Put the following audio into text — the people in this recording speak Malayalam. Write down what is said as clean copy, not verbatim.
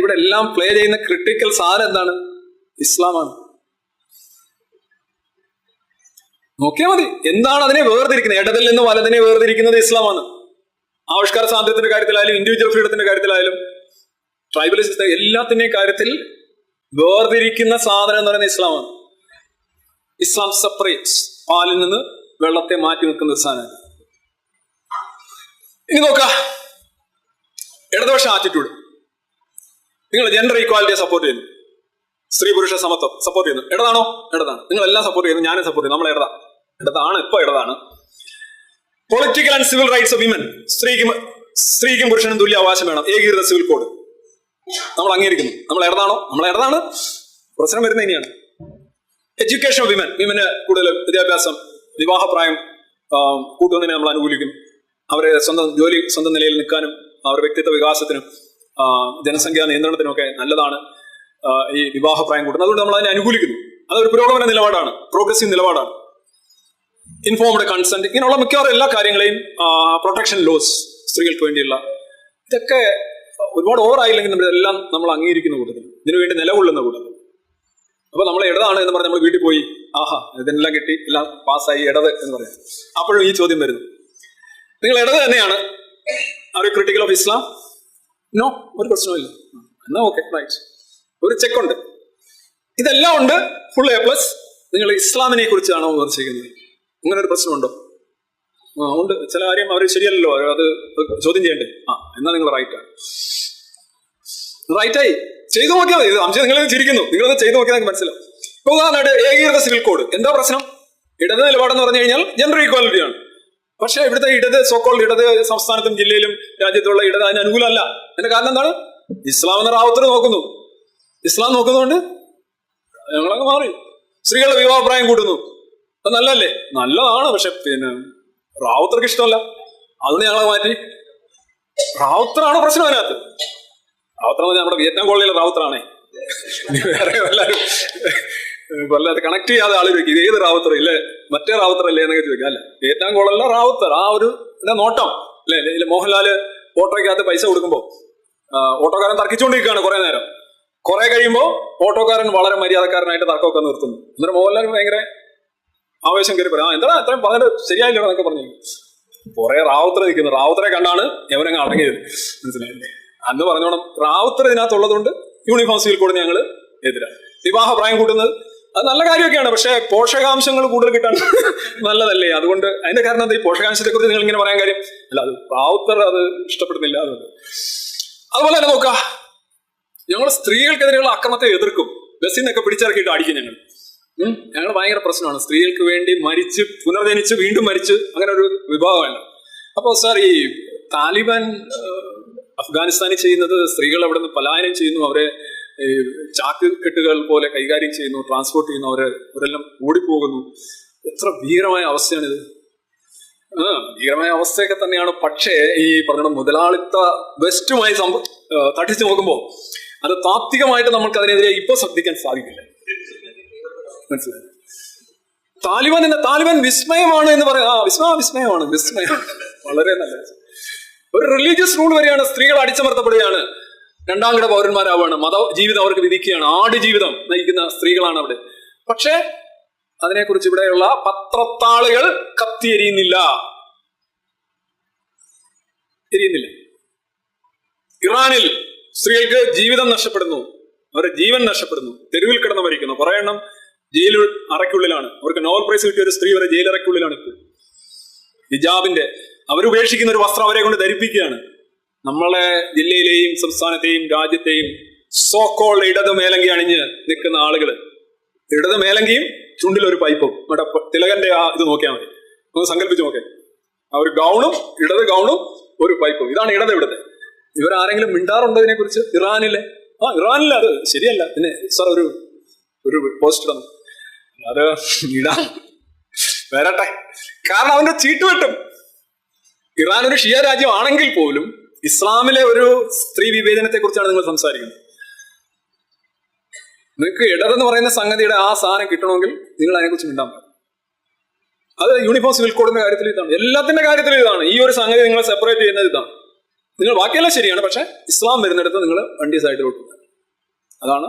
ഇവിടെ എല്ലാം പ്ലേ ചെയ്യുന്ന ക്രിട്ടിക്കൽ സാധനം എന്താണ്? ഇസ്ലാമാണ്. നോക്കിയാൽ മതി. എന്താണ് അതിനെ വേർതിരിക്കുന്നത്? ഇടതിൽ നിന്ന് വലതിനെ വേർതിരിക്കുന്നത് ഇസ്ലാമാണ്. ആവിഷ്കാര സ്വാതന്ത്ര്യത്തിന്റെ കാര്യത്തിലായാലും ഇൻഡിവിജ്വൽ ഫ്രീഡത്തിന്റെ കാര്യത്തിലായാലും ട്രൈബലിസ്റ്റ് എല്ലാത്തിന്റെയും കാര്യത്തിൽ വേർതിരിക്കുന്ന സാധനം എന്ന് പറയുന്നത് ഇസ്ലാമാണ്. ഇസ്ലാം സെപ്പറേറ്റ്സ്. പാലിൽ നിന്ന് വെള്ളത്തെ മാറ്റി നിൽക്കുന്ന ഒരു സാധനം. ഇനി നോക്കാം ഇടതുപക്ഷ ആറ്റിറ്റ്യൂഡ്. നിങ്ങൾ ജെൻഡർ ഈക്വാലിറ്റിയെ സപ്പോർട്ട് ചെയ്യുന്നു, സ്ത്രീ പുരുഷ സമത്വം സപ്പോർട്ട് ചെയ്യുന്നു. ഇടതാണോ? ഇടതാണ്. നിങ്ങൾ എല്ലാം സപ്പോർട്ട് ചെയ്യുന്നു, ഞാനും സപ്പോർട്ട് ചെയ്യുന്നു. നമ്മൾ ഇടതാണ്. ഇപ്പൊ ഇടതാണ്. Political and civil rights of women. സ്ത്രീക്കും പുരുഷനും തുല്യ അവകാശം വേണം. ഏകീകൃത സിവിൽ കോഡ് നമ്മൾ അംഗീകരിക്കുന്നു. നമ്മൾ ഇടതാണോ? നമ്മൾ ഇടതാണ്. പ്രശ്നം വരുന്നത് ഇനിയാണ്. എഡ്യൂക്കേഷൻ ഓഫ് വിമന് കൂടുതൽ വിദ്യാഭ്യാസം, വിവാഹപ്രായം കൂട്ടുന്നതിനെ നമ്മൾ അനുകൂലിക്കും. അവരെ സ്വന്തം നിലയിൽ നിൽക്കാനും അവരുടെ വ്യക്തിത്വ വികാസത്തിനും ജനസംഖ്യാ നിയന്ത്രണത്തിനൊക്കെ നല്ലതാണ് ഈ വിവാഹപ്രായം കൂട്ടുന്നത്. അതുകൊണ്ട് നമ്മൾ അതിനെ അനുകൂലിക്കുന്നു. അതൊരു പുരോഗമന നിലപാടാണ്, പ്രോഗ്രസീവ് നിലപാടാണ്. ഇൻഫോംഡ് കൺസെന്റ്, ഇങ്ങനെയുള്ള മിക്കവാറും എല്ലാ കാര്യങ്ങളെയും പ്രൊട്ടക്ഷൻ ലോസ്, സ്ത്രീകൾക്ക് വേണ്ടിയുള്ള ഇതൊക്കെ ഒരുപാട് ഓവറായില്ലെങ്കിൽ നമ്മളെല്ലാം നമ്മൾ അംഗീകരിക്കുന്ന കൂട്ടത്തിൽ, ഇതിനുവേണ്ടി നിലകൊള്ളുന്ന കൂട്ടത്തിൽ. അപ്പൊ നമ്മൾ ഇടതാണ് എന്ന് പറഞ്ഞ് നമ്മൾ വീട്ടിൽ പോയി ഇതെല്ലാം കിട്ടി, എല്ലാം പാസ്സായി, ഇടത് എന്ന് പറയാം. അപ്പോഴും ഈ ചോദ്യം വരുന്നു, നിങ്ങൾ ഇടത് തന്നെയാണ്, are you critical of Islam? No, ഒരു പ്രശ്നമില്ല. എന്നാ ഓക്കെ, റൈറ്റ്, ഒരു ചെക്കുണ്ട്. ഇതെല്ലാം ഉണ്ട്, ഫുൾ A+. നിങ്ങൾ ഇസ്ലാമിനെ കുറിച്ചാണോ വിമർശിക്കുന്നത്? അങ്ങനെ ഒരു പ്രശ്നമുണ്ടോ? ഉണ്ട്. ചില കാര്യം അവർ ശരിയല്ലല്ലോ, അത് ചോദ്യം ചെയ്യണ്ടേ? എന്നാ നിങ്ങൾ റൈറ്റായി ചെയ്തു നോക്കിയാൽ മതി. അംശം നിങ്ങൾ ചിരിക്കുന്നു, നിങ്ങളത് ചെയ്തു നോക്കിയാൽ നിങ്ങൾക്ക് മനസ്സിലാവും. ഇപ്പൊ ഉദാഹരണമായിട്ട് ഏകീകൃത സിവിൽ കോഡ്. എന്താ പ്രശ്നം? ഇടത് നിലപാടെന്ന് പറഞ്ഞു കഴിഞ്ഞാൽ ജെൻഡർ ഈക്വാലിറ്റി ആണ്. പക്ഷെ ഇവിടുത്തെ ഇടത്, സോക്കോൾഡ് ഇടത് സംസ്ഥാനത്തും ജില്ലയിലും രാജ്യത്തുള്ള ഇടത് അതിന് അനുകൂലമല്ല. അതിന്റെ കാരണം എന്താണ്? ഇസ്ലാം എന്ന റാവുത്തർ നോക്കുന്നു. ഇസ്ലാം നോക്കുന്നതുകൊണ്ട് ഞങ്ങളങ്ങ് മാറി. സ്ത്രീകളുടെ വിവാഹപ്രായം കൂട്ടുന്നു, അത് നല്ലതല്ലേ? നല്ലതാണ്. പക്ഷെ റാവുത്തർക്ക് ഇഷ്ടമല്ല, അതുകൊണ്ട് ഞങ്ങളെ മാറ്റി. റാവുത്തറാണ് പ്രശ്നം അതിനകത്ത്. റാവുത്തർ നമ്മുടെ വിയറ്റ്നാം കോളനിയിലെ റാവുത്തറാണേ. വേറെ എല്ലാവരും വല്ലാതെ കണക്ട് ചെയ്യാതെ ആളുകൾ ഇത് ഏത് റാവുത്തർ ഇല്ലേ, മറ്റേ റാവുത്തർ അല്ലേ എന്നൊക്കെ ചോദിക്കാം. അല്ല, വിയറ്റ്നാം കോളനിലെ റാവുത്തർ, ആ ഒരു നോട്ടം അല്ലെ. മോഹൻലാല് ഓട്ടോയ്ക്കകത്ത് പൈസ കൊടുക്കുമ്പോൾ ഓട്ടോക്കാരൻ തർക്കിച്ചുകൊണ്ടിരിക്കുകയാണ് കുറെ നേരം. കുറെ കഴിയുമ്പോൾ ഓട്ടോക്കാരൻ വളരെ മര്യാദക്കാരനായിട്ട് തർക്കമൊക്കെ നിർത്തുന്നു. എന്നിട്ട് മോഹൻലാൽ ഭയങ്കര ആവേശം കയറി പറയാം, എന്താ അത്രയും പറഞ്ഞത് ശരിയായില്ലോ എന്നൊക്കെ പറഞ്ഞു. കുറെ റാവുത്തർ നിൽക്കുന്നു. റാവുത്തറെ കണ്ടാണ് യവനങ്ങ് അടങ്ങിയത്, മനസ്സിലായില്ലേ? അന്ന് പറഞ്ഞോണം, റാവുത്തർ ഇതിനകത്തുള്ളതുകൊണ്ട് യൂണിഫോം സിവിൽ കോഡിന് ഞങ്ങൾ എതിരാണ്. വിവാഹപ്രായം കൂട്ടുന്നത് അത് നല്ല കാര്യമൊക്കെയാണ്, പക്ഷെ പോഷകാംശങ്ങൾ കൂടുതൽ കിട്ടാൻ നല്ലതല്ലേ? അതുകൊണ്ട് അതിന്റെ കാരണം എന്താ? ഈ പോഷകാംശത്തെ കുറിച്ച് നിങ്ങൾ ഇങ്ങനെ പറയാൻ കാര്യം അല്ല, അത് റാവുത്തർ അത് ഇഷ്ടപ്പെടുന്നില്ല. അതുപോലെ തന്നെ നോക്കുക, ഞങ്ങൾ സ്ത്രീകൾക്കെതിരെയുള്ള അക്രമത്തെ എതിർക്കും. ബസ്സിൽ നിന്നൊക്കെ പിടിച്ചിറക്കിയിട്ട് അടിക്കും ഞങ്ങൾ ഭയങ്കര പ്രശ്നമാണ്. സ്ത്രീകൾക്ക് വേണ്ടി മരിച്ച് പുനർജനിച്ച് വീണ്ടും മരിച്ച് അങ്ങനെ ഒരു വിഭാഗമല്ല. അപ്പോൾ സാർ, ഈ താലിബാൻ അഫ്ഗാനിസ്ഥാനിൽ ചെയ്യുന്നത്, സ്ത്രീകൾ അവിടെ നിന്ന് പലായനം ചെയ്യുന്നു, അവരെ ചാക്ക് കെട്ടുകൾ പോലെ കൈകാര്യം ചെയ്യുന്നു, ട്രാൻസ്പോർട്ട് ചെയ്യുന്നു, അവരെല്ലാം ഓടിപ്പോകുന്നു. എത്ര ഭീകരമായ അവസ്ഥയാണിത്. ഭീകരമായ അവസ്ഥയൊക്കെ തന്നെയാണ്. പക്ഷേ ഈ പറഞ്ഞ മുതലാളിത്ത വെസ്റ്റുമായി തട്ടിച്ചു നോക്കുമ്പോൾ അത് താത്വികമായിട്ട് നമുക്ക് അതിനെതിരെ ഇപ്പൊ ശ്രദ്ധിക്കാൻ സാധിക്കില്ല. മനസ്സിലായി? താലിബാൻ വിസ്മയമാണ് എന്ന് പറയാം. വിസ്മയമാണ്. വളരെ നല്ല ഒരു റിലീജിയസ് റൂൾ വരെയാണ്. സ്ത്രീകൾ അടിച്ചമർത്തപ്പെടുകയാണ്, രണ്ടാം കിട പൗരന്മാരാവാണ്, ജീവിതം അവർക്ക് വിധിക്കുകയാണ്, ജീവിതം നയിക്കുന്ന സ്ത്രീകളാണ് അവിടെ. പക്ഷെ അതിനെക്കുറിച്ച് ഇവിടെയുള്ള പത്രത്താളുകൾ കത്തിയെരിയുന്നില്ല. ഇറാനിൽ സ്ത്രീകൾക്ക് ജീവിതം നഷ്ടപ്പെടുന്നു, അവരുടെ ജീവൻ നഷ്ടപ്പെടുന്നു, തെരുവിൽ കിടന്ന് മരിക്കുന്നു. കുറെ എണ്ണം ജയിൽ അറയ്ക്കുള്ളിലാണ്. അവർക്ക് നോബൽ പ്രൈസ് കിട്ടിയ ഒരു സ്ത്രീ വരെ ജയിലറയ്ക്കുള്ളിലാണ് ഇപ്പോൾ. ഹിജാബിന്റെ അവരുപേക്ഷിക്കുന്ന ഒരു വസ്ത്രം അവരെ കൊണ്ട് ധരിപ്പിക്കുകയാണ്. നമ്മളെ ജില്ലയിലെയും സംസ്ഥാനത്തെയും രാജ്യത്തെയും സോക്കോൾഡ് ഇടത് മേലങ്കി അണിഞ്ഞ് നിൽക്കുന്ന ആളുകൾ, ഇടത് മേലങ്കിയും ചുണ്ടിലൊരു പൈപ്പും, നമ്മുടെ തിലകന്റെ ആ ഇത് നോക്കിയാൽ മതി, ഒന്ന് സങ്കല്പിച്ച് നോക്കേ. ആ ഒരു ഗൗണും, ഇടത് ഗൗണും ഒരു പൈപ്പും, ഇതാണ് ഇടത്. ഇവിടുത്തെ ഇവരാരെങ്കിലും മിണ്ടാറുണ്ടോ ഇതിനെ കുറിച്ച്? ഇറാനിലെ അത് ശരിയല്ല. പിന്നെ സാർ ഒരു പോസ്റ്റ് ഇടണം, അത് ഇടാം, വരട്ടെ. കാരണം അവന്റെ ചീട്ട് വെട്ടും. ഇറാൻ ഒരു ഷിയ രാജ്യം ആണെങ്കിൽ പോലും ഇസ്ലാമിലെ ഒരു സ്ത്രീ വിവേചനത്തെ കുറിച്ചാണ് നിങ്ങൾ സംസാരിക്കുന്നത്. നിങ്ങൾക്ക് ഇടതെന്ന് പറയുന്ന സംഗതിയുടെ ആ സാധനം കിട്ടണമെങ്കിൽ നിങ്ങൾ അതിനെക്കുറിച്ച് മിണ്ടാൻ പറ്റും. അത് യൂണിഫോം സിവിൽ കോഡിന്റെ കാര്യത്തിൽ ഇതാണ്, എല്ലാത്തിന്റെ കാര്യത്തിൽ ഇതാണ്. ഈ ഒരു സംഗതി നിങ്ങൾ സെപ്പറേറ്റ് ചെയ്യുന്നത് ഇതാണ്. നിങ്ങൾ ബാക്കിയെല്ലാം ശരിയാണ്, പക്ഷെ ഇസ്ലാം വരുന്നിടത്ത് നിങ്ങൾ വണ്ടി സൈഡിലോട്ട്. അതാണ്